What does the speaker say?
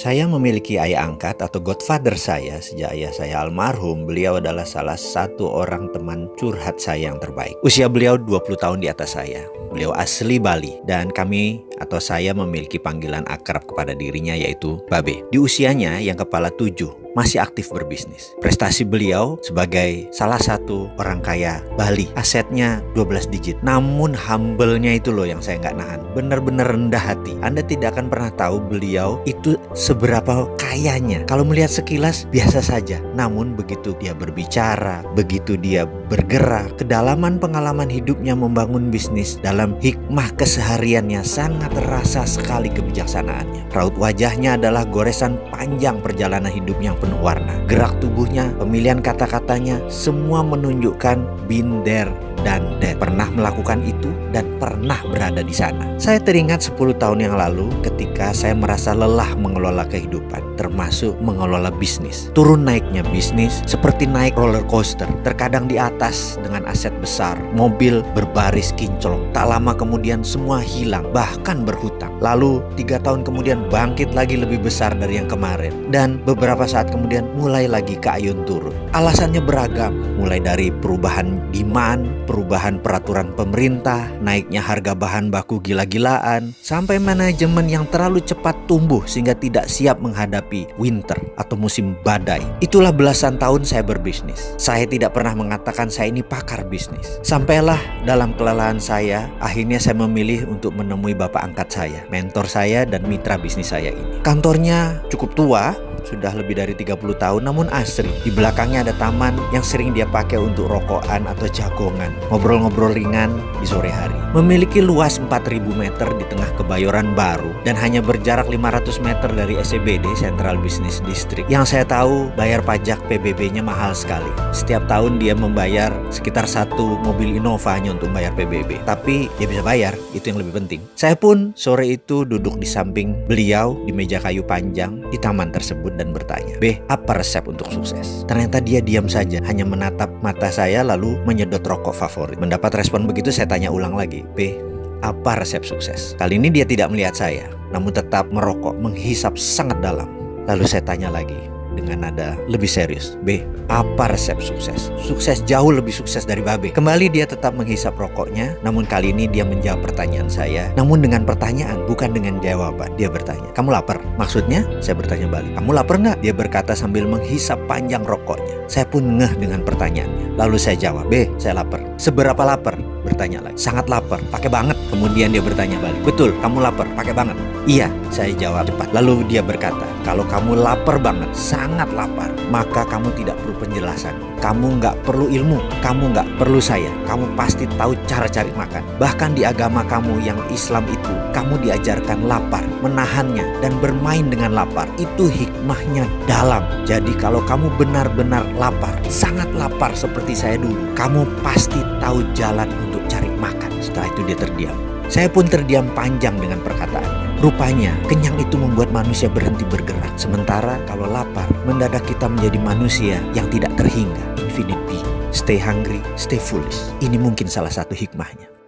Saya memiliki ayah angkat atau godfather saya sejak ayah saya almarhum. Beliau adalah salah satu orang teman curhat saya yang terbaik. Usia beliau 20 tahun di atas saya. Beliau asli Bali dan kami atau saya memiliki panggilan akrab kepada dirinya yaitu Babe. Di usianya yang kepala 7 masih aktif berbisnis. Prestasi beliau sebagai salah satu orang kaya Bali. Asetnya 12 digit. Namun humble-nya itu loh yang saya nggak nahan. Benar-benar rendah hati. Anda tidak akan pernah tahu beliau itu seberapa kayanya. Kalau melihat sekilas biasa saja. Namun begitu dia berbicara, begitu dia bergerak, kedalaman pengalaman hidupnya membangun bisnis, dalam hikmah kesehariannya sangat terasa sekali kebijaksanaannya. Raut wajahnya adalah goresan panjang perjalanan hidup yang penuh warna. Gerak tubuhnya, pemilihan kata-katanya, semua menunjukkan been there dan that. Pernah melakukan itu dan pernah berada di sana. Saya teringat 10 tahun yang lalu ketika saya merasa lelah mengelola kehidupan, termasuk mengelola bisnis. Turun naiknya bisnis seperti naik roller coaster. Terkadang di atas dengan aset besar, mobil berbaris kinclong. Tak lama kemudian semua hilang, bahkan berhutang. Lalu 3 tahun kemudian bangkit lagi lebih besar dari yang kemarin. Dan beberapa saat kemudian mulai lagi ke ayun turun. Alasannya beragam, mulai dari perubahan demand, perubahan peraturan pemerintah, naiknya harga bahan baku gila-gilaan, sampai manajemen yang terlalu cepat tumbuh sehingga tidak siap menghadapi winter atau musim badai. Itulah belasan tahun saya berbisnis. Saya tidak pernah mengatakan saya ini pakar bisnis. Sampailah dalam kelelahan saya, akhirnya saya memilih untuk menemui bapak angkat saya, mentor saya dan mitra bisnis saya ini. Kantornya cukup tua, sudah lebih dari 30 tahun namun asri. Di belakangnya ada taman yang sering dia pakai untuk rokokan atau jagongan, ngobrol-ngobrol ringan di sore hari. Memiliki luas 4.000 meter di tengah Kebayoran Baru dan hanya berjarak 500 meter dari SCBD Central Business District. Yang saya tahu bayar pajak PBB-nya mahal sekali. Setiap tahun dia membayar sekitar 1 mobil Innova hanya untuk bayar PBB. Tapi dia bisa bayar, itu yang lebih penting. Saya pun sore itu duduk di samping beliau di meja kayu panjang di taman tersebut dan bertanya, "Be, apa resep untuk sukses?" Ternyata dia diam saja, hanya menatap mata saya lalu menyedot rokok favorit. Mendapat respon begitu saya tanya ulang lagi, "Be, apa resep sukses?" Kali ini dia tidak melihat saya, namun tetap merokok, menghisap sangat dalam. Lalu saya tanya lagi dengan nada lebih serius, "Be, apa resep sukses?" Sukses jauh lebih sukses dari Babe. Kembali dia tetap menghisap rokoknya, namun kali ini dia menjawab pertanyaan saya. Namun dengan pertanyaan, bukan dengan jawaban. Dia bertanya, "Kamu lapar?" Maksudnya, saya bertanya balik, "Kamu lapar nggak?" Dia berkata sambil menghisap panjang rokoknya. Saya pun ngeh dengan pertanyaannya. Lalu saya jawab, "Be, saya lapar." "Seberapa lapar?" Bertanya lagi. "Sangat lapar, pakai banget." Kemudian dia bertanya balik, "Betul, kamu lapar, pakai banget?" "Iya," saya jawab cepat. Lalu dia berkata, "Kalau kamu lapar banget, sangat lapar, maka kamu tidak perlu penjelasan. Kamu nggak perlu ilmu, kamu nggak perlu saya. Kamu pasti tahu cara cari makan. Bahkan di agama kamu yang Islam itu, kamu diajarkan lapar, menahannya, dan bermain dengan lapar. Itu hikmahnya dalam. Jadi kalau kamu benar-benar lapar, sangat lapar seperti saya dulu, kamu pasti tahu jalan untuk cari makan." Setelah itu dia terdiam. Saya pun terdiam panjang dengan perkataannya. Rupanya kenyang itu membuat manusia berhenti bergerak. Sementara kalau lapar, mendadak kita menjadi manusia yang tidak terhingga. Infinite being. Stay hungry, stay foolish. Ini mungkin salah satu hikmahnya.